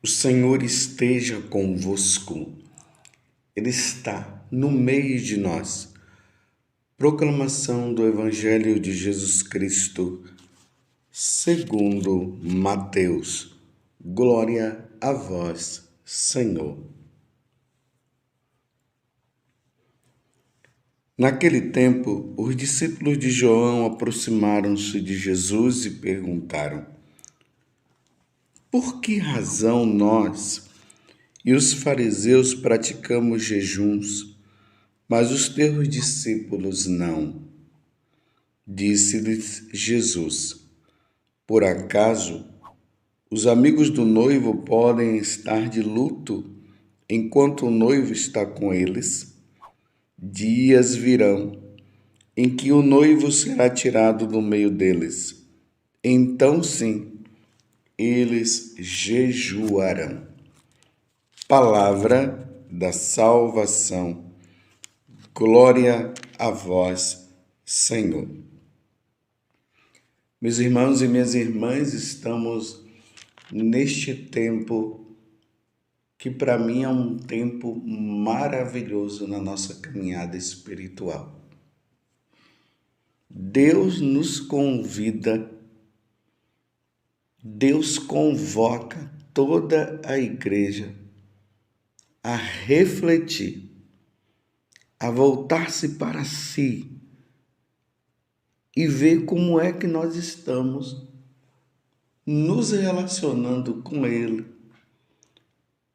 O Senhor esteja convosco, Ele está no meio de nós. Proclamação do Evangelho de Jesus Cristo, segundo Mateus. Glória a vós, Senhor. Naquele tempo, os discípulos de João aproximaram-se de Jesus e perguntaram: por que razão nós e os fariseus praticamos jejuns, mas os teus discípulos não? Disse-lhes Jesus: por acaso os amigos do noivo podem estar de luto enquanto o noivo está com eles? Dias virão em que o noivo será tirado do meio deles. Então sim, eles jejuarão. Palavra da salvação. Glória a vós, Senhor. Meus irmãos e minhas irmãs, estamos neste tempo que para mim é um tempo maravilhoso na nossa caminhada espiritual. Deus nos convida, Deus convoca toda a igreja a refletir, a voltar-se para si e ver como é que nós estamos nos relacionando com Ele.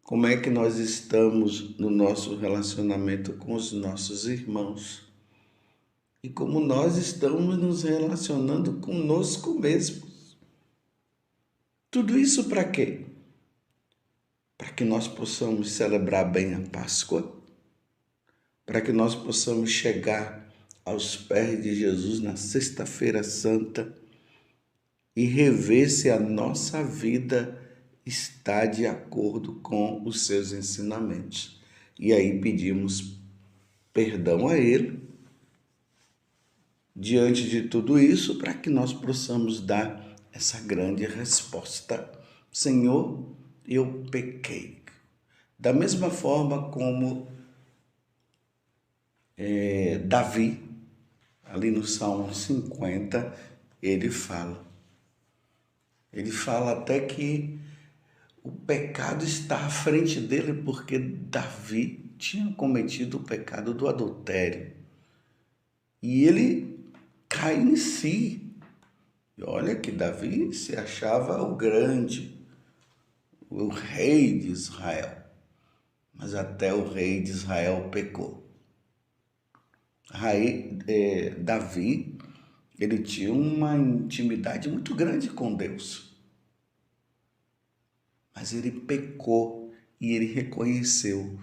Como é que nós estamos no nosso relacionamento com os nossos irmãos? E como nós estamos nos relacionando conosco mesmos? Tudo isso para quê? Para que nós possamos celebrar bem a Páscoa, para que nós possamos chegar aos pés de Jesus na Sexta-feira Santa e rever se a nossa vida está de acordo com os seus ensinamentos. E aí pedimos perdão a Ele, diante de tudo isso, para que nós possamos dar essa grande resposta: Senhor, eu pequei. Da mesma forma como Davi, ali no Salmo 50, ele fala até que o pecado está à frente dele, porque Davi tinha cometido o pecado do adultério. E ele cai em si. E olha que Davi se achava o grande, o rei de Israel. Mas até o rei de Israel pecou. Davi, ele tinha uma intimidade muito grande com Deus. Mas ele pecou e ele reconheceu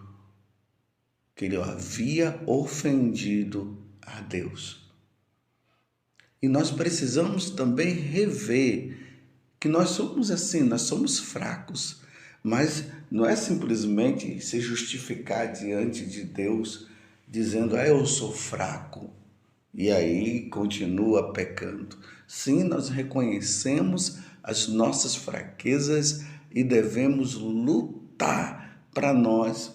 que ele havia ofendido a Deus. E nós precisamos também rever que nós somos assim, nós somos fracos, mas não é simplesmente se justificar diante de Deus dizendo: eu sou fraco, e aí continua pecando. Sim, nós reconhecemos as nossas fraquezas e devemos lutar para nós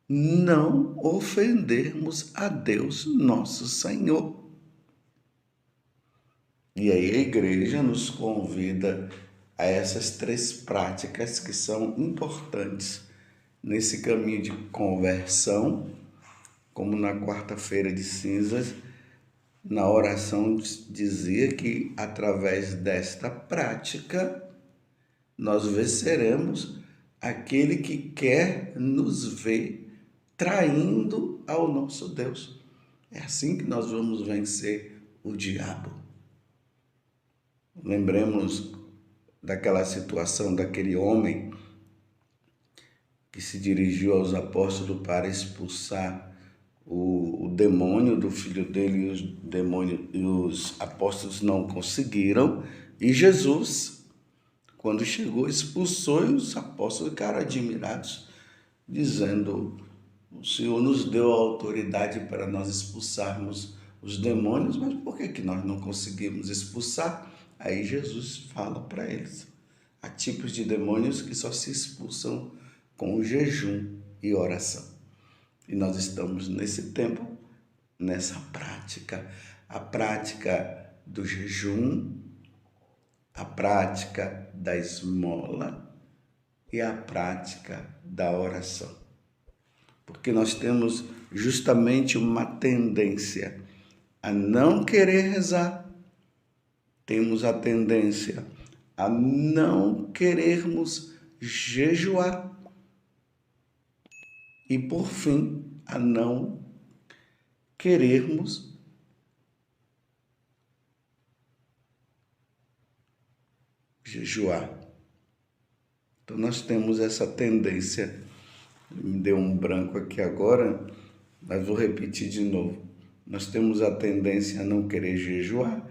não ofendermos a Deus, nosso Senhor. E aí a igreja nos convida a essas três práticas que são importantes nesse caminho de conversão, como na quarta-feira de cinzas, na oração dizia que através desta prática nós venceremos aquele que quer nos ver traindo ao nosso Deus. É assim que nós vamos vencer o diabo. Lembremos daquela situação daquele homem que se dirigiu aos apóstolos para expulsar o demônio do filho dele, e os apóstolos não conseguiram, e Jesus, quando chegou, expulsou, e os apóstolos ficaram admirados, dizendo: o Senhor nos deu a autoridade para nós expulsarmos os demônios, mas por que nós não conseguimos expulsar? Aí Jesus fala para eles: Há tipos de demônios que só se expulsam com o jejum e oração. E nós estamos nesse tempo, nessa prática, a prática do jejum, a prática da esmola e a prática da oração. Porque nós temos justamente uma tendência a não querer rezar, temos a tendência a não querermos jejuar e, por fim, a não querermos jejuar. Então, nós temos essa tendência. Me deu um branco aqui agora, mas vou repetir de novo. Nós temos a tendência a não querer jejuar,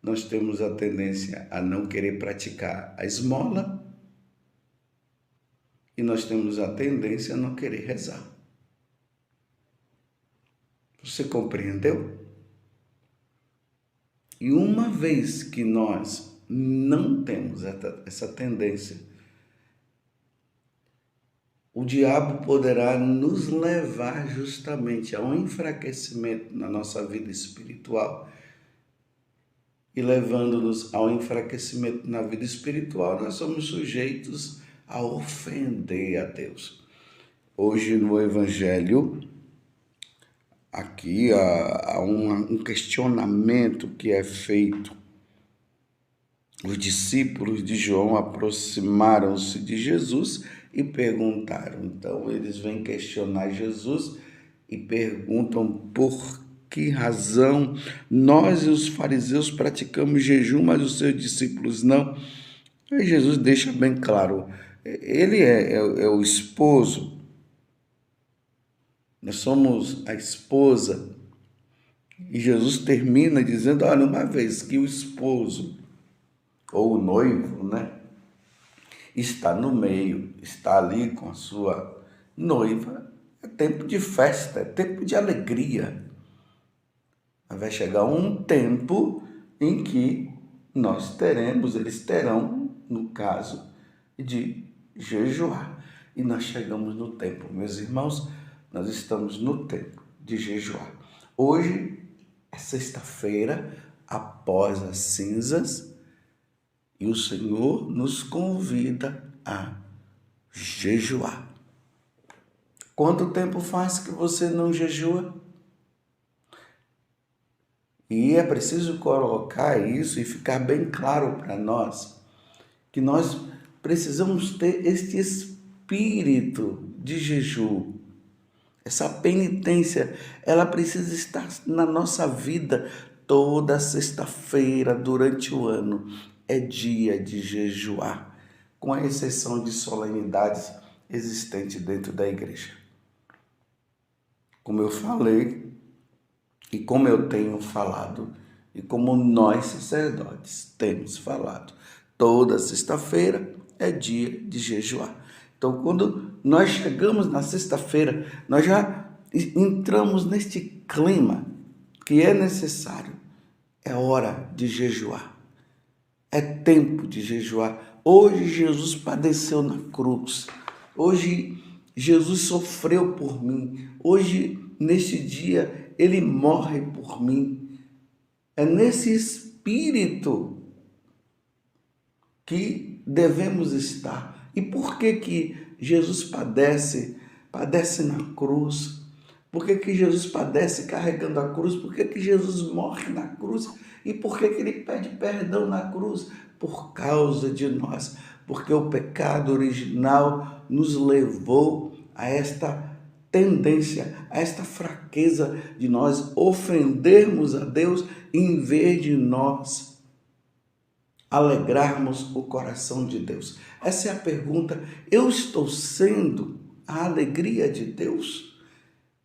nós temos a tendência a não querer praticar a esmola e nós temos a tendência a não querer rezar. Você compreendeu? E uma vez que nós não temos essa tendência, o diabo poderá nos levar justamente a um enfraquecimento na nossa vida espiritual. E levando-nos ao enfraquecimento na vida espiritual, nós somos sujeitos a ofender a Deus. Hoje no Evangelho, aqui há um questionamento que é feito. Os discípulos de João aproximaram-se de Jesus e perguntaram. Então, eles vêm questionar Jesus e perguntam por que razão nós e os fariseus praticamos jejum, mas os seus discípulos não. Aí Jesus deixa bem claro, ele é o esposo, nós somos a esposa, e Jesus termina dizendo, olha, uma vez que o esposo, ou o noivo, né, está no meio, está ali com a sua noiva, é tempo de festa, é tempo de alegria. Vai chegar um tempo em que eles terão, no caso, de jejuar. E nós chegamos no tempo, meus irmãos, nós estamos no tempo de jejuar. Hoje é sexta-feira, após as cinzas, e o Senhor nos convida a jejuar. Quanto tempo faz que você não jejua? E é preciso colocar isso e ficar bem claro para nós, que nós precisamos ter este espírito de jejum. Essa penitência, ela precisa estar na nossa vida toda sexta-feira durante o ano. É dia de jejuar, com a exceção de solenidades existentes dentro da igreja. Como eu falei, e como eu tenho falado, e como nós sacerdotes temos falado, toda sexta-feira é dia de jejuar. Então, quando nós chegamos na sexta-feira, nós já entramos neste clima que é necessário. É hora de jejuar. É tempo de jejuar. Hoje Jesus padeceu na cruz. Hoje Jesus sofreu por mim. Hoje, neste dia, ele morre por mim. É nesse espírito que devemos estar. E por que Jesus padece na cruz? Por que Jesus padece carregando a cruz? Por que Jesus morre na cruz? E por que ele pede perdão na cruz? Por causa de nós. Porque o pecado original nos levou a esta tendência, a esta fraqueza de nós ofendermos a Deus em vez de nós alegrarmos o coração de Deus. Essa é a pergunta. Eu estou sendo a alegria de Deus?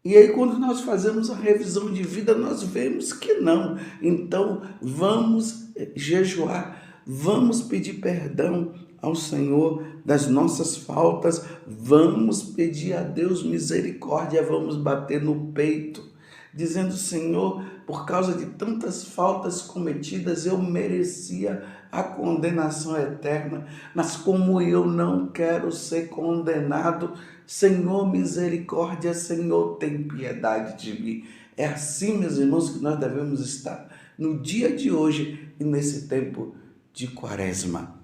E aí, quando nós fazemos a revisão de vida, nós vemos que não. Então, vamos jejuar, vamos pedir perdão ao Senhor das nossas faltas, vamos pedir a Deus misericórdia, vamos bater no peito, dizendo, Senhor, por causa de tantas faltas cometidas, eu merecia a condenação eterna. Mas como eu não quero ser condenado, Senhor, misericórdia, Senhor, tem piedade de mim. É assim, meus irmãos, que nós devemos estar no dia de hoje e nesse tempo de Quaresma.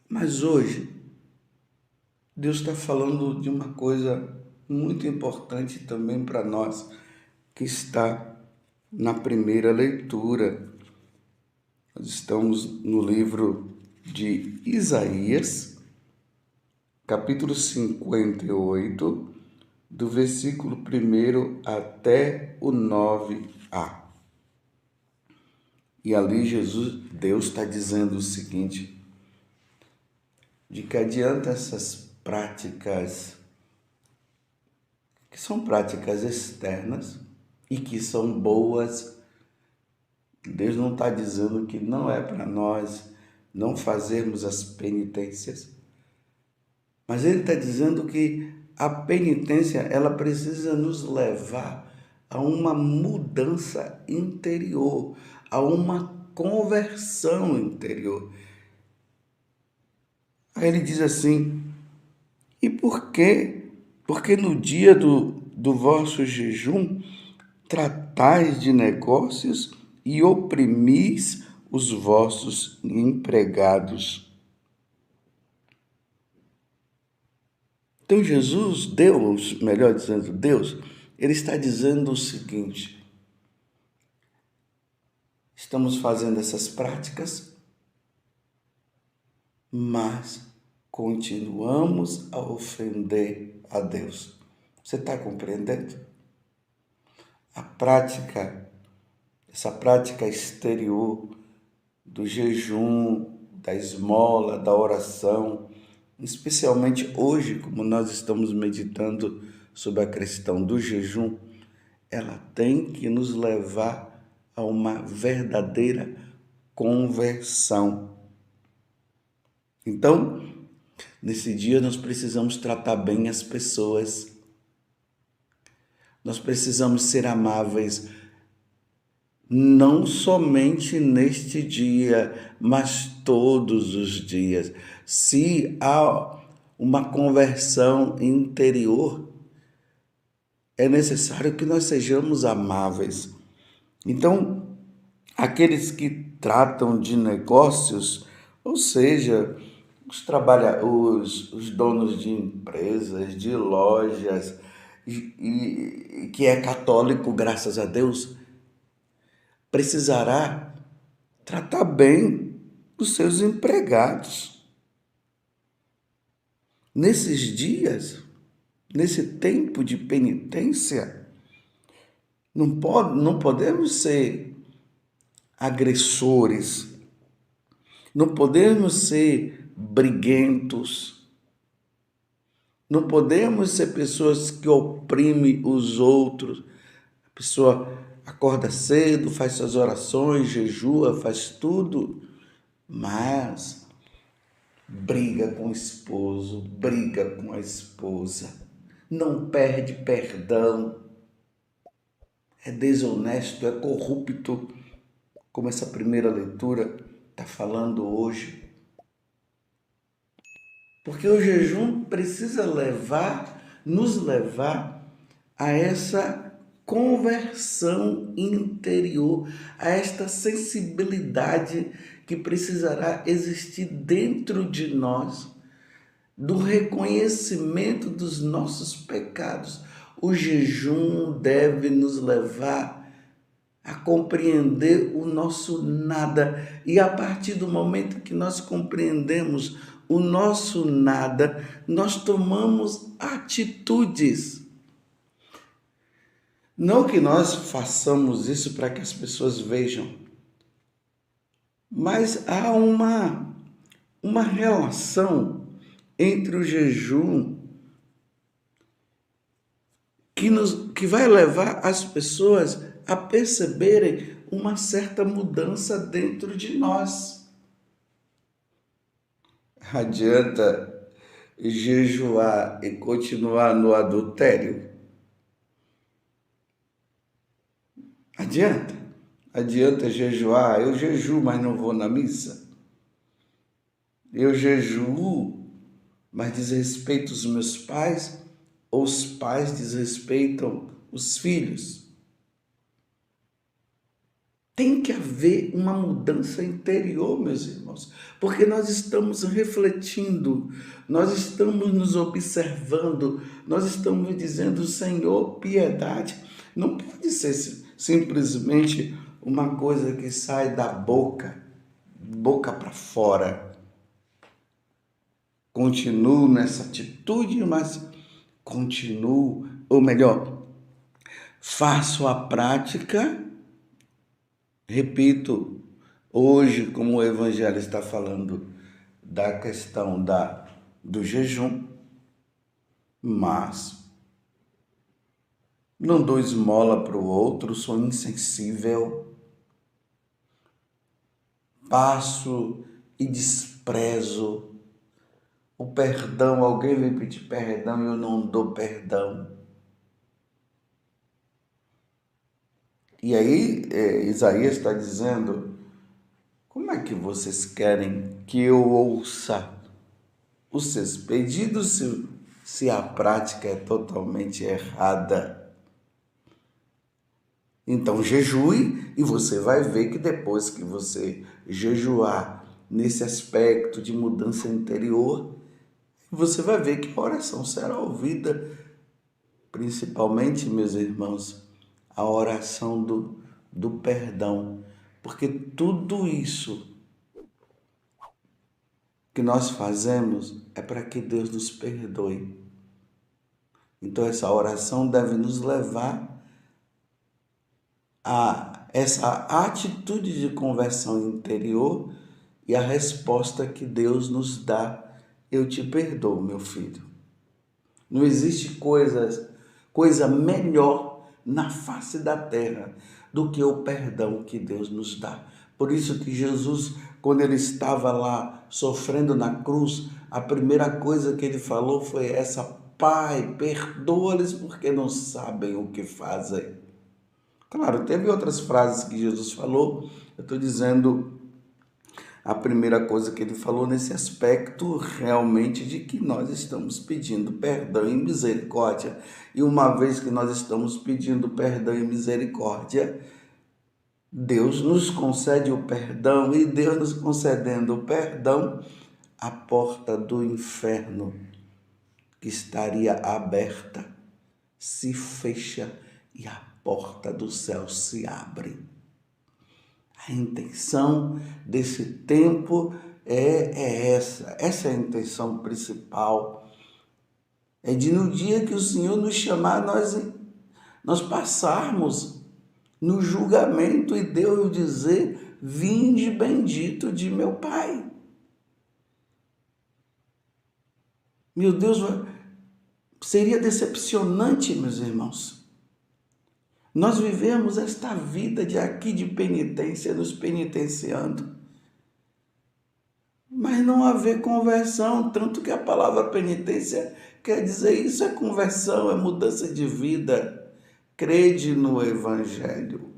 Mas hoje, Deus está falando de uma coisa muito importante também para nós, que está na primeira leitura. Nós estamos no livro de Isaías, capítulo 58, do versículo 1 até o 9a. E ali Deus está dizendo o seguinte: de que adianta essas práticas, que são práticas externas e que são boas. Deus não está dizendo que não é para nós não fazermos as penitências, mas Ele está dizendo que a penitência, ela precisa nos levar a uma mudança interior, a uma conversão interior. Aí ele diz assim: e por quê? Porque no dia do vosso jejum tratais de negócios e oprimis os vossos empregados. Então Jesus, Deus, melhor dizendo, Deus, Ele está dizendo o seguinte: estamos fazendo essas práticas, mas continuamos a ofender a Deus. Você está compreendendo? Essa prática exterior do jejum, da esmola, da oração, especialmente hoje, como nós estamos meditando sobre a questão do jejum, ela tem que nos levar a uma verdadeira conversão. Então, nesse dia nós precisamos tratar bem as pessoas. Nós precisamos ser amáveis, não somente neste dia, mas todos os dias. Se há uma conversão interior, é necessário que nós sejamos amáveis. Então, aqueles que tratam de negócios, ou seja, os donos de empresas, de lojas, e que é católico, graças a Deus, precisará tratar bem os seus empregados. Nesses dias, nesse tempo de penitência, não podemos ser agressores, não podemos ser briguentos, não podemos ser pessoas que oprimem os outros. A pessoa acorda cedo, faz suas orações, jejua, faz tudo, mas briga com o esposo, briga com a esposa, não pede perdão, é desonesto, é corrupto, como essa primeira leitura está falando hoje. Porque o jejum precisa nos levar a essa conversão interior, a esta sensibilidade que precisará existir dentro de nós, do reconhecimento dos nossos pecados. O jejum deve nos levar a compreender o nosso nada. E a partir do momento que nós compreendemos o nosso nada, nós tomamos atitudes. Não que nós façamos isso para que as pessoas vejam, mas há uma relação entre o jejum que vai levar as pessoas a perceberem uma certa mudança dentro de nós. Adianta jejuar e continuar no adultério? Adianta. Adianta jejuar? Eu jejuo, mas não vou na missa. Eu jejuo, mas desrespeito os meus pais, ou os pais desrespeitam os filhos. Tem que haver uma mudança interior, meus irmãos, porque nós estamos refletindo, nós estamos nos observando, nós estamos dizendo, Senhor, piedade. Não pode ser simplesmente uma coisa que sai da boca para fora. Continuo nessa atitude, mas continuo, ou melhor, faço a prática. Repito, hoje, como o Evangelho está falando da questão do jejum, mas não dou esmola para o outro, sou insensível, passo e desprezo o perdão. Alguém vem pedir perdão e eu não dou perdão. E aí, Isaías está dizendo, como é que vocês querem que eu ouça os seus pedidos se a prática é totalmente errada? Então, jejue e você vai ver que depois que você jejuar nesse aspecto de mudança interior, você vai ver que a oração será ouvida, principalmente, meus irmãos, a oração do perdão, porque tudo isso que nós fazemos é para que Deus nos perdoe. Então essa oração deve nos levar a essa atitude de conversão interior e a resposta que Deus nos dá: eu te perdoo, meu filho. Não existe coisa melhor na face da terra do que o perdão que Deus nos dá. Por isso que Jesus, quando ele estava lá sofrendo na cruz, a primeira coisa que ele falou foi essa: Pai, perdoa-lhes porque não sabem o que fazem. Claro, teve outras frases que Jesus falou, eu estou dizendo a primeira coisa que ele falou nesse aspecto realmente de que nós estamos pedindo perdão e misericórdia. E uma vez que nós estamos pedindo perdão e misericórdia, Deus nos concede o perdão, e Deus nos concedendo o perdão, a porta do inferno que estaria aberta se fecha e a porta do céu se abre. A intenção desse tempo é essa. Essa é a intenção principal. É de no dia que o Senhor nos chamar, nós passarmos no julgamento e Deus dizer: vinde bendito de meu Pai. Meu Deus, seria decepcionante, meus irmãos. Nós vivemos esta vida de aqui de penitência, nos penitenciando, mas não haver conversão, tanto que a palavra penitência quer dizer isso, é conversão, é mudança de vida. Crede no Evangelho,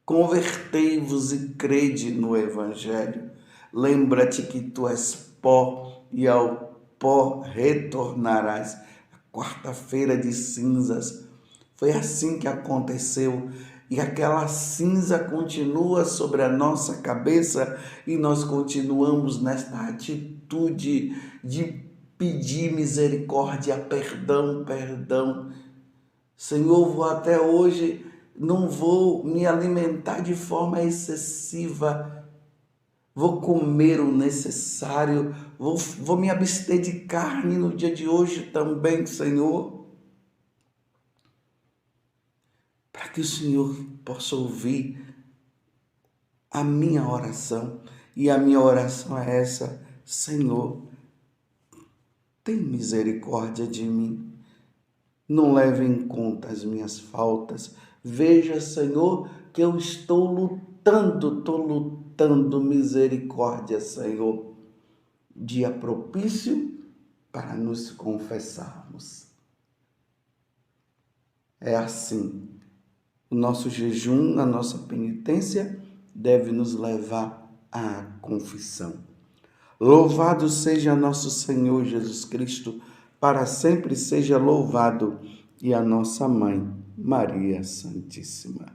convertei-vos e crede no Evangelho. Lembra-te que tu és pó e ao pó retornarás. A quarta-feira de cinzas, foi assim que aconteceu, e aquela cinza continua sobre a nossa cabeça e nós continuamos nesta atitude de pedir misericórdia, perdão, perdão. Senhor, até hoje não vou me alimentar de forma excessiva, vou comer o necessário, vou me abster de carne no dia de hoje também, Senhor, para que o Senhor possa ouvir a minha oração. E a minha oração é essa: Senhor, tem misericórdia de mim, não leve em conta as minhas faltas. Veja, Senhor, que eu estou lutando, misericórdia, Senhor. Dia propício para nos confessarmos. É assim O nosso jejum, a nossa penitência deve nos levar à confissão. Louvado seja nosso Senhor Jesus Cristo, para sempre seja louvado, e a nossa Mãe, Maria Santíssima.